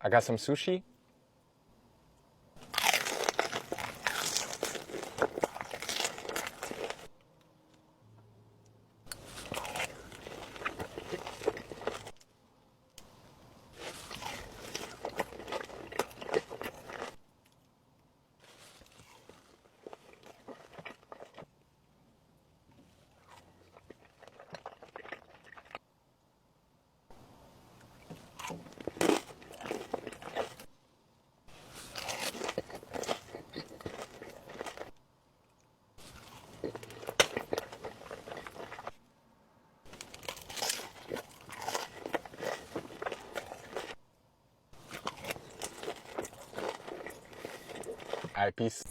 I got some sushi. Alright, peace.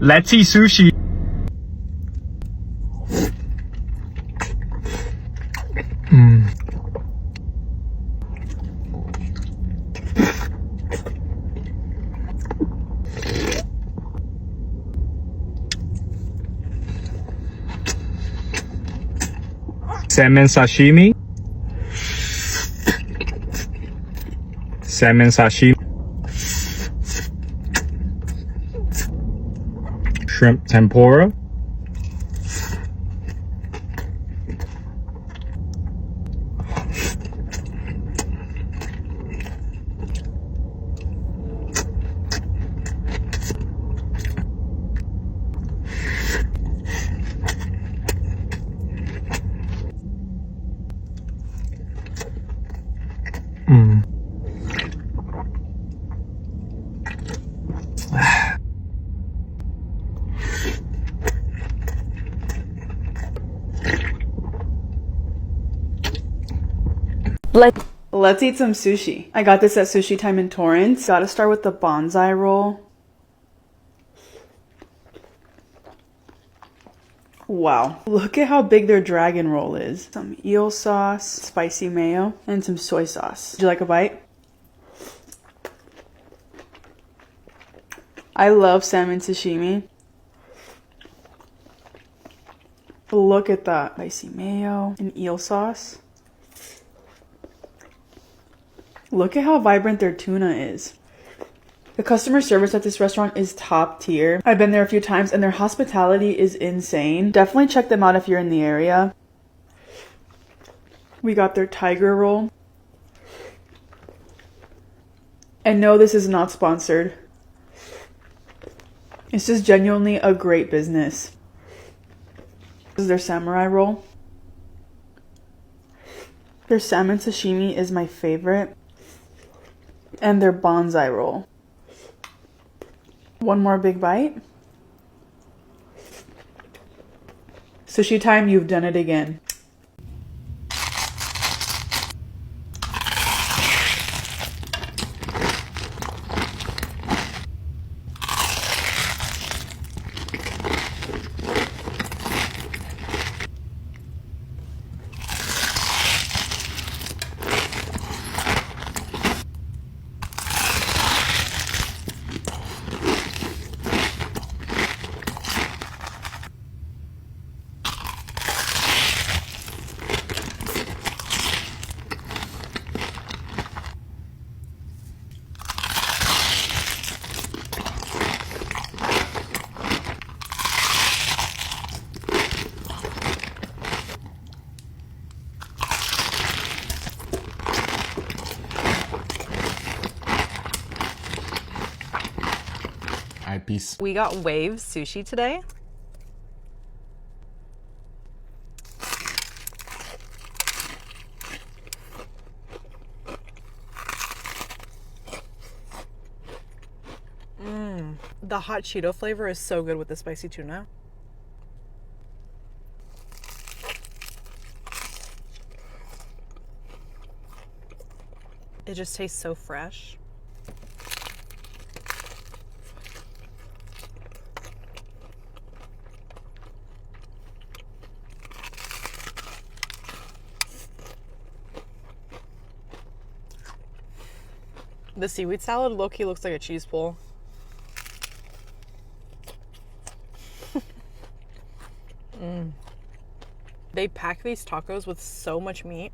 Let's eat sushi. Salmon sashimi. Salmon sashimi. Shrimp tempura. Let's eat some sushi. I got this at Sushi Time in Torrance. Gotta start with the bonsai roll. Wow. Look at how big their dragon roll is. Some eel sauce, spicy mayo, and some soy sauce. Would you like a bite? I love salmon sashimi. Look at that. Spicy mayo and eel sauce. Look at how vibrant their tuna is. The customer service at this restaurant is top tier. I've been there a few times and their hospitality is insane. Definitely check them out if you're in the area. We got their tiger roll. And no, this is not sponsored. It's just genuinely a great business. This is their samurai roll. Their salmon sashimi is my favorite. And their bonsai roll. One more big bite. Sushi Time, you've done it again. Eyepiece. We got Waves sushi today. The hot Cheeto flavor is so good with the spicy tuna. It just tastes so fresh. The seaweed salad low-key looks like a cheese pull. They pack these tacos with so much meat.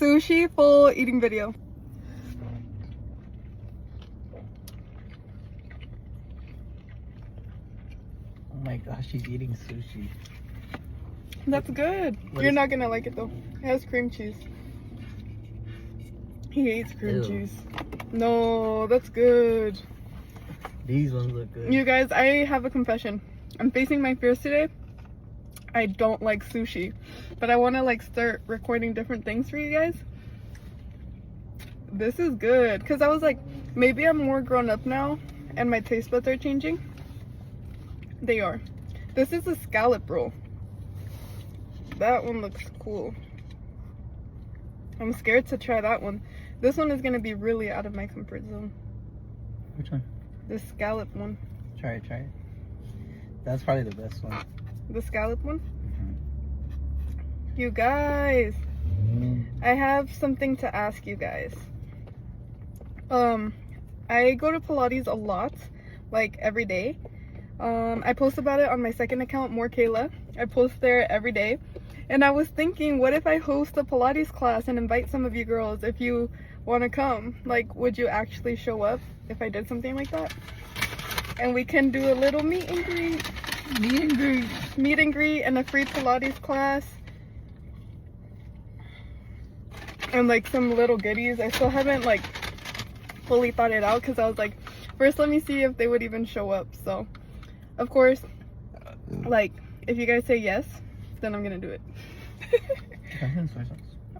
Sushi full eating video. Oh my gosh, she's eating sushi. That's good. What You're is- not gonna like it though. It has cream cheese. He hates cream Ew. cheese. No, that's good. These ones look good. You guys, I have a confession. I'm facing my fears today. I don't like sushi, but I want to like start recording different things for you guys. This is good because I was like, maybe I'm more grown up now and my taste buds are changing. They are. This is a scallop roll. That one looks cool. I'm scared to try that one. This one is going to be really out of my comfort zone. Which one? The scallop one. Try it, try it. That's probably the best one. The scallop one. Mhm. You guys, I have something to ask you guys. I go to Pilates a lot, like every day. I post about it on my second account, More Kayla. I post there every day. And I was thinking, what if I host a Pilates class and invite some of you girls if you want to come? Like, would you actually show up if I did something like that? And we can do a little meet and greet. Meet and greet and a free Pilates class. And like some little goodies. I still haven't like fully thought it out because I was like, first let me see if they would even show up. So, of course, like, if you guys say yes, then I'm gonna do it.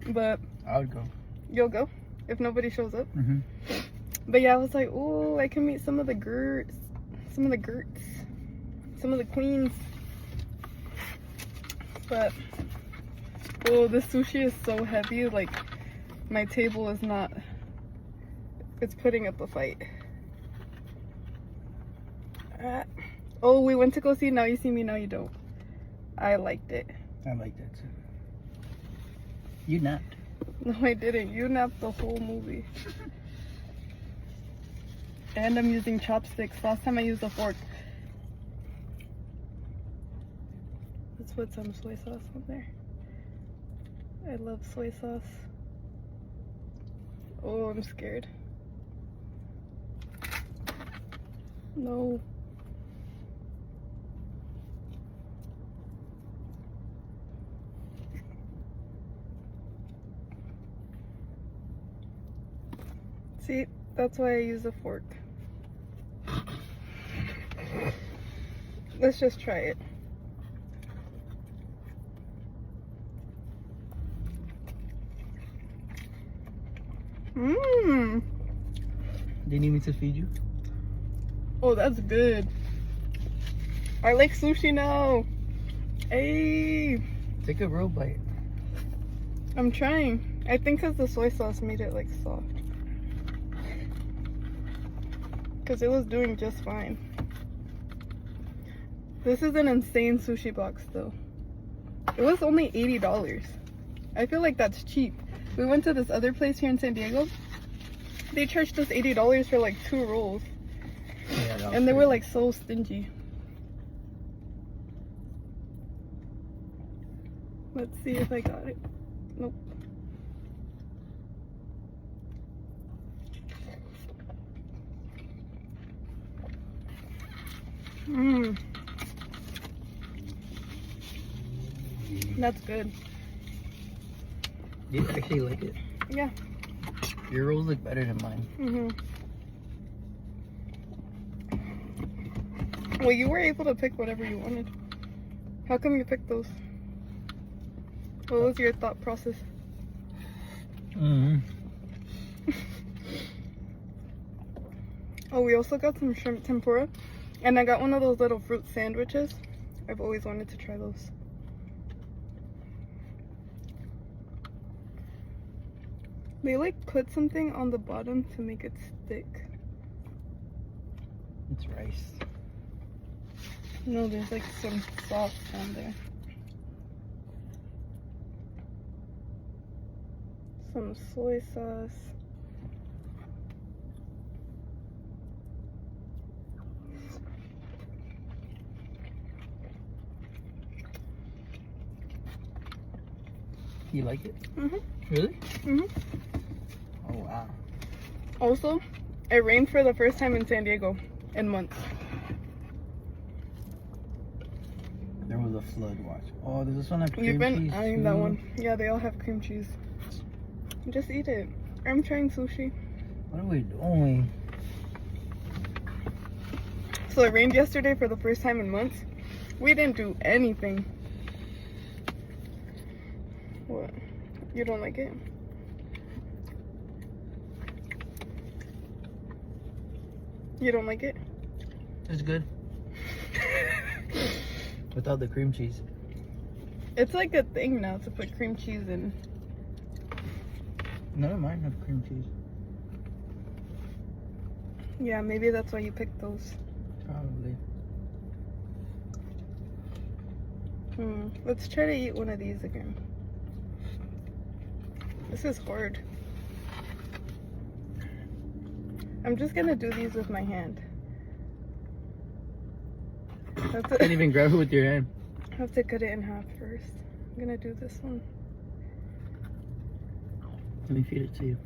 But I would go. you'll go if nobody shows up. Mm-hmm. But yeah, I was like, oh, I can meet some of the girls, some of the queens. But oh, this sushi is so heavy. Like, my table is not. It's putting up a fight. Oh, we went to go see Now You See Me, Now You Don't. I liked it. I like that too. You napped. No, I didn't. You napped the whole movie. And I'm using chopsticks. Last time I used a fork. Let's put some soy sauce on there. I love soy sauce. Oh, I'm scared. No. See, that's why I use a fork. Let's just try it. Mmm. Do you need me to feed you? Oh, that's good. I like sushi now. Hey, Take a real bite. I'm trying. I think because the soy sauce made it like soft. Because it was doing just fine. This is an insane sushi box though. It was only $80. I feel like that's cheap. We went to this other place here in San Diego. They charged us $80 for like 2 rolls. Yeah, that was And they were crazy. like so stingy. Let's see if I got it. Nope. Mmm. That's good. You actually like it? Yeah. Your rolls look better than mine. Well, you were able to pick whatever you wanted. How come you picked those? What was your thought process? Mm-hmm. Oh, we also got some shrimp tempura. And I got one of those little fruit sandwiches. I've always wanted to try those. They like put something on the bottom to make it stick. It's rice. No, there's like some sauce on there. Some soy sauce. You like it? Mhm. Really? Mhm. Oh wow. Also, it rained for the first time in San Diego in months. There was a flood watch. Oh, does this one have cream You've been cheese eyeing too? that one. Yeah, they all have cream cheese. Just eat it. I'm trying sushi. What are we doing? So it rained yesterday for the first time in months. We didn't do anything. What? You don't like it? You don't like it? It's good. Without the cream cheese. It's like a thing now to put cream cheese in. None of mine have cream cheese. Yeah, maybe that's why you picked those. Probably. Let's try to eat one of these again. This is hard. I'm just gonna do these with my hand. Can't even grab it with your hand. I have to cut it in half first. I'm gonna do this one. Let me feed it to you.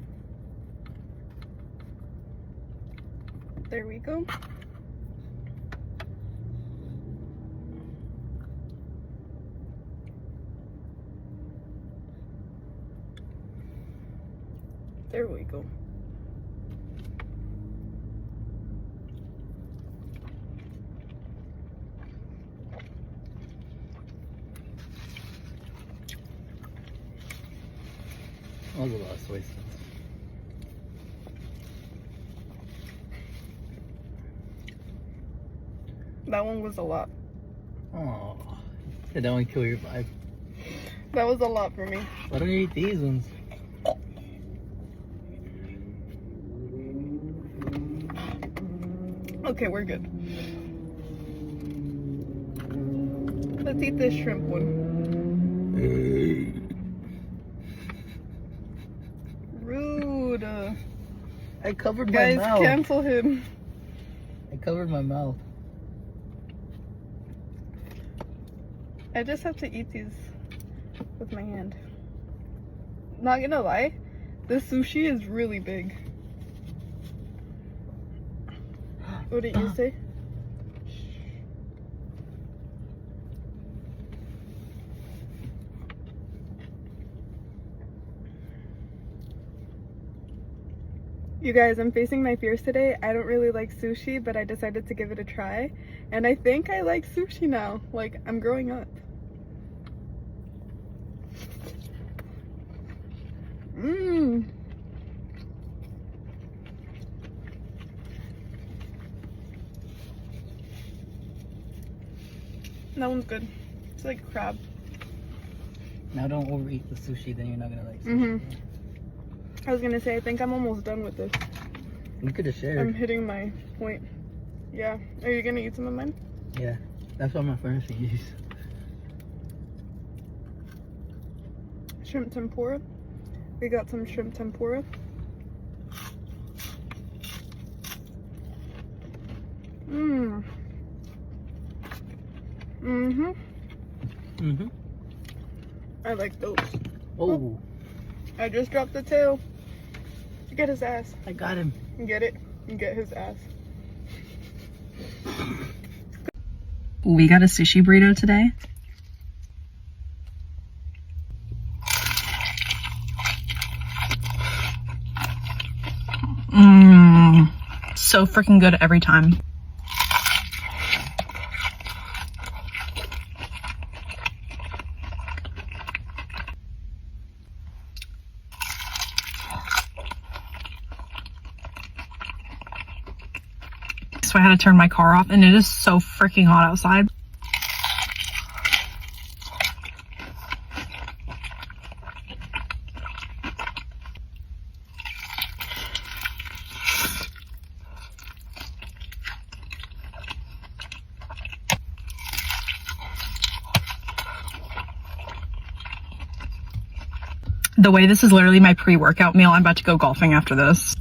There we go. There we go. That was a lot of soy sauce. That one was a lot. Oh, did that one kill your vibe? That was a lot for me. Why don't you eat these ones? Okay, we're good. Let's eat this shrimp one. Rude. I covered my Guys, mouth. cancel him. I covered my mouth. I just have to eat these with my hand. Not gonna lie, this sushi is really big. What did you say? You guys, I'm facing my fears today. I don't really like sushi, but I decided to give it a try. And I think I like sushi now. Like, I'm growing up. Mmm. That one's good. It's like crab. Now don't overeat the sushi, then you're not gonna like sushi. Mm-hmm. I was gonna say, I think I'm almost done with this. You could have shared. I'm hitting my point. Yeah. Are you gonna eat some of mine? Yeah, that's what my friends use. Shrimp tempura. We got some shrimp tempura. Mmm. Mm-hmm. Mm-hmm. I like those. Oh, I just dropped the tail. Get his ass. I got him. Get it? Get his ass. We got a sushi burrito today. So freaking good every time. So I had to turn my car off, and it is so freaking hot outside. The way this is literally my pre-workout meal, I'm about to go golfing after this.